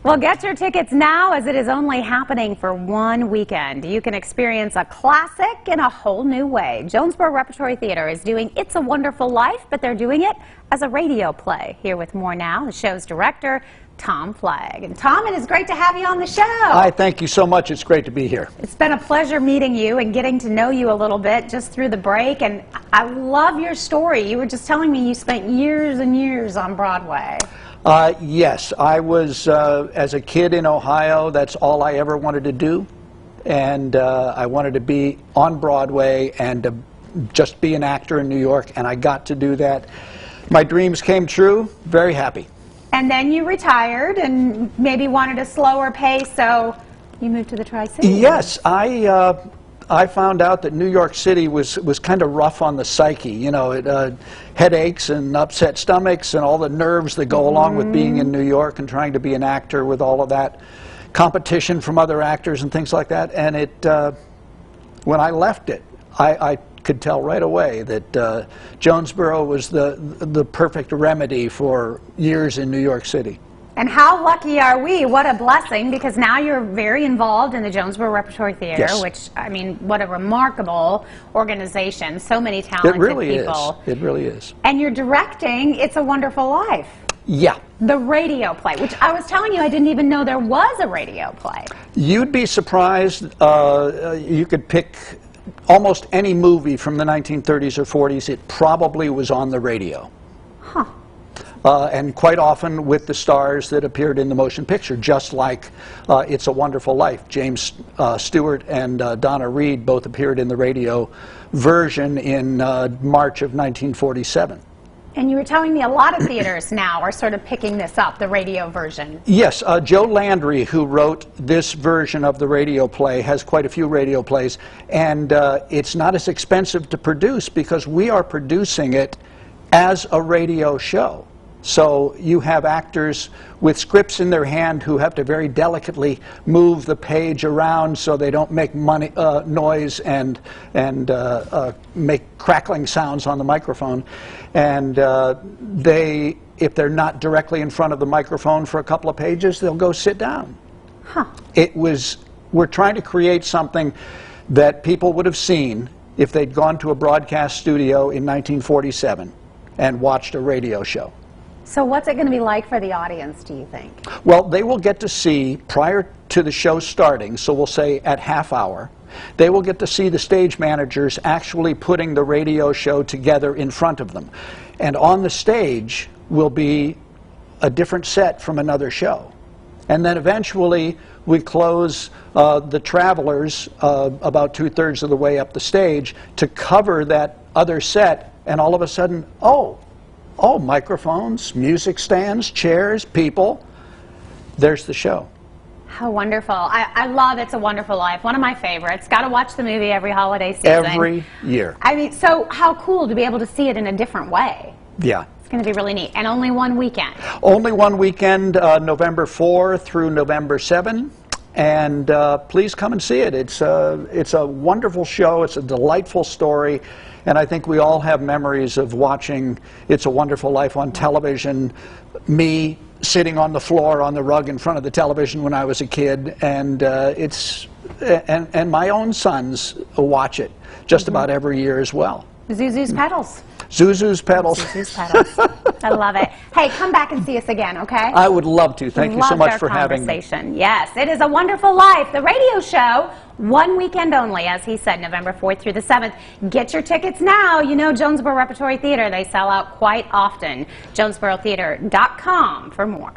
Well, get your tickets now, as it is only happening for one weekend. You can experience a classic in a whole new way. Jonesborough Repertory Theatre is doing It's a Wonderful Life, but they're doing it as a radio play. Here with more now, the show's director, Tom Flagg. And Tom, it is great to have you on the show. Hi, thank you so much. It's great to be here. It's been a pleasure meeting you and getting to know you a little bit just through the break. And I love your story. You were just telling me you spent years and years on Broadway. Yes, I was, as a kid in Ohio, that's all I ever wanted to do. And I wanted to be on Broadway and to just be an actor in New York, and I got to do that. My dreams came true. Very happy. And then you retired and maybe wanted a slower pace, so you moved to the Tri-Cities. Yes, I found out that New York City was kind of rough on the psyche. You know, headaches and upset stomachs and all the nerves that go along with being in New York and trying to be an actor with all of that competition from other actors and things like that. And when I left it, I could tell right away that Jonesborough was the perfect remedy for years in New York City. And how lucky are we? What a blessing, because now you're very involved in the Jonesborough Repertory Theatre, yes. Which, I mean, what a remarkable organization. So many talented people. It really is. It really is. And you're directing It's a Wonderful Life. Yeah. The radio play, which I was telling you I didn't even know there was a radio play. You'd be surprised. You could pick almost any movie from the 1930s or 40s. It probably was on the radio. Huh. And quite often with the stars that appeared in the motion picture, just like It's a Wonderful Life. James Stewart and Donna Reed both appeared in the radio version in March of 1947. And you were telling me a lot of theaters now are sort of picking this up, the radio version. Yes, Joe Landry, who wrote this version of the radio play, has quite a few radio plays, and it's not as expensive to produce because we are producing it as a radio show. So you have actors with scripts in their hand who have to very delicately move the page around so they don't make noise and make crackling sounds on the microphone. And if they're not directly in front of the microphone for a couple of pages, they'll go sit down. Huh. We're trying to create something that people would have seen if they'd gone to a broadcast studio in 1947 and watched a radio show. So what's it going to be like for the audience, do you think? Well, they will get to see, prior to the show starting, so we'll say at half hour, they will get to see the stage managers actually putting the radio show together in front of them. And on the stage will be a different set from another show. And then eventually we close the travelers about 2/3 of the way up the stage to cover that other set, and all of a sudden, oh, microphones, music stands, chairs, people. There's the show. How wonderful. I love It's a Wonderful Life. One of my favorites. Got to watch the movie every holiday season. Every year. I mean, so how cool to be able to see it in a different way. Yeah. It's going to be really neat. And only one weekend. Only one weekend, November 4 through November 7. And please come and see it. It's a wonderful show. It's a delightful story. And I think we all have memories of watching It's a Wonderful Life on television. Me sitting on the floor on the rug in front of the television when I was a kid, and and my own sons watch it just about every year as well. Zuzu's Petals. Zuzu's Petals. Zuzu's Petals. I love it. Hey, come back and see us again, okay? I would love to. Thank you so much for having me. Yes, it is a Wonderful Life, the radio show, one weekend only, as he said, November 4th through the 7th. Get your tickets now. You know Jonesborough Repertory Theatre, they sell out quite often. JonesboroughTheatre.com for more.